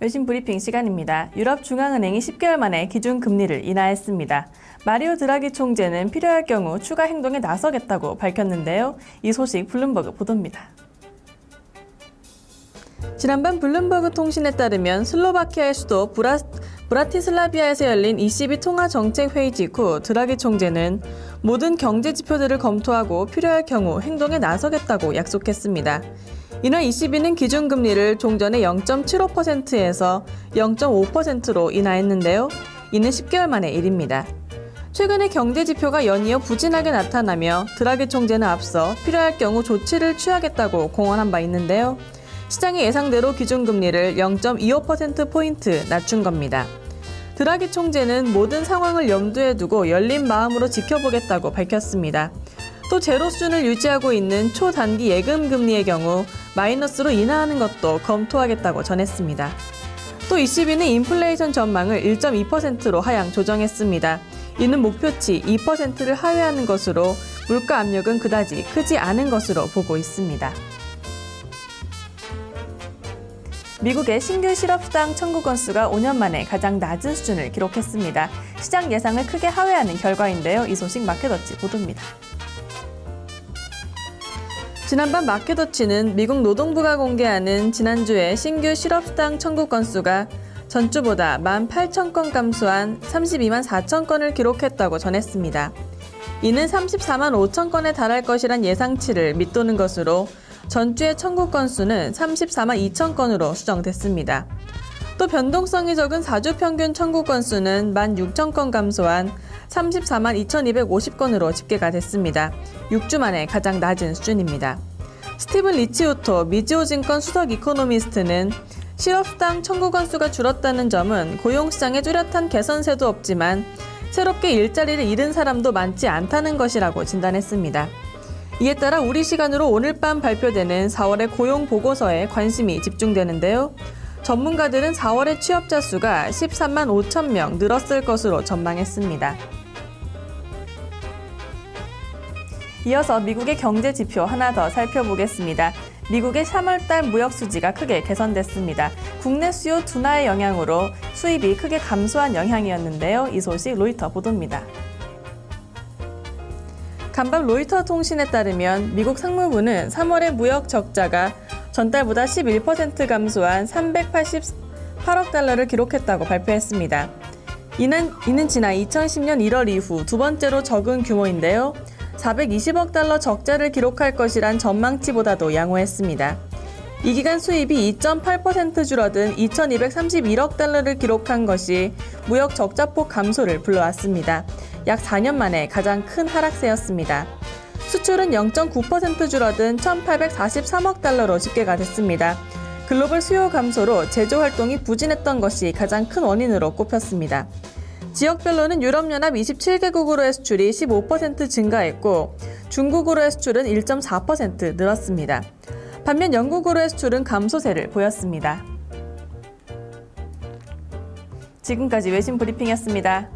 외신 브리핑 시간입니다. 유럽중앙은행이 10개월 만에 기준금리를 인하했습니다. 마리오 드라기 총재는 필요할 경우 추가 행동에 나서겠다고 밝혔는데요. 이 소식 블룸버그 보도입니다. 지난밤 블룸버그 통신에 따르면 슬로바키아의 수도 브라티슬라비아에서 열린 ECB 통화정책회의 직후 드라기 총재는 모든 경제 지표들을 검토하고 필요할 경우 행동에 나서겠다고 약속했습니다. 이날 ECB는 기준금리를 종전의 0.75%에서 0.5%로 인하했는데요. 이는 10개월 만의 일입니다. 최근에 경제 지표가 연이어 부진하게 나타나며 드라기 총재는 앞서 필요할 경우 조치를 취하겠다고 공언한 바 있는데요. 시장의 예상대로 기준금리를 0.25%포인트 낮춘 겁니다. 드라기 총재는 모든 상황을 염두에 두고 열린 마음으로 지켜보겠다고 밝혔습니다. 또 제로 수준을 유지하고 있는 초단기 예금 금리의 경우 마이너스로 인하하는 것도 검토하겠다고 전했습니다. 또 ECB는 인플레이션 전망을 1.2%로 하향 조정했습니다. 이는 목표치 2%를 하회하는 것으로 물가 압력은 그다지 크지 않은 것으로 보고 있습니다. 미국의 신규 실업수당 청구 건수가 5년 만에 가장 낮은 수준을 기록했습니다. 시장 예상을 크게 하회하는 결과인데요. 이 소식 마켓워치 보도입니다. 지난밤 마켓워치는 미국 노동부가 공개하는 지난주에 신규 실업수당 청구 건수가 전주보다 18,000건 감소한 32만 4천 건을 기록했다고 전했습니다. 이는 34만 5천 건에 달할 것이란 예상치를 밑도는 것으로 전주의 청구 건수는 34만 2천 건으로 수정됐습니다. 또 변동성이 적은 4주 평균 청구 건수는 16,000건 감소한 34만 2,250건으로 집계가 됐습니다. 6주 만에 가장 낮은 수준입니다. 스티븐 리치우토 미지오증권 수석 이코노미스트는 실업수당 청구 건수가 줄었다는 점은 고용시장에 뚜렷한 개선세도 없지만 새롭게 일자리를 잃은 사람도 많지 않다는 것이라고 진단했습니다. 이에 따라 우리 시간으로 오늘 밤 발표되는 4월의 고용 보고서에 관심이 집중되는데요. 전문가들은 4월의 취업자 수가 13만 5천 명 늘었을 것으로 전망했습니다. 이어서 미국의 경제 지표 하나 더 살펴보겠습니다. 미국의 3월달 무역 수지가 크게 개선됐습니다. 국내 수요 둔화의 영향으로 수입이 크게 감소한 영향이었는데요. 이 소식 로이터 보도입니다. 간밤 로이터 통신에 따르면 미국 상무부는 3월의 무역 적자가 전달보다 11% 감소한 388억 달러를 기록했다고 발표했습니다. 이는 지난 2010년 1월 이후 두 번째로 적은 규모인데요. 420억 달러 적자를 기록할 것이란 전망치보다도 양호했습니다. 이 기간 수입이 2.8% 줄어든 2,231억 달러를 기록한 것이 무역 적자폭 감소를 불러왔습니다. 약 4년 만에 가장 큰 하락세였습니다. 수출은 0.9% 줄어든 1,843억 달러로 집계가 됐습니다. 글로벌 수요 감소로 제조 활동이 부진했던 것이 가장 큰 원인으로 꼽혔습니다. 지역별로는 유럽연합 27개국으로의 수출이 15% 증가했고 중국으로의 수출은 1.4% 늘었습니다. 반면 영국으로의 수출은 감소세를 보였습니다. 지금까지 외신 브리핑이었습니다.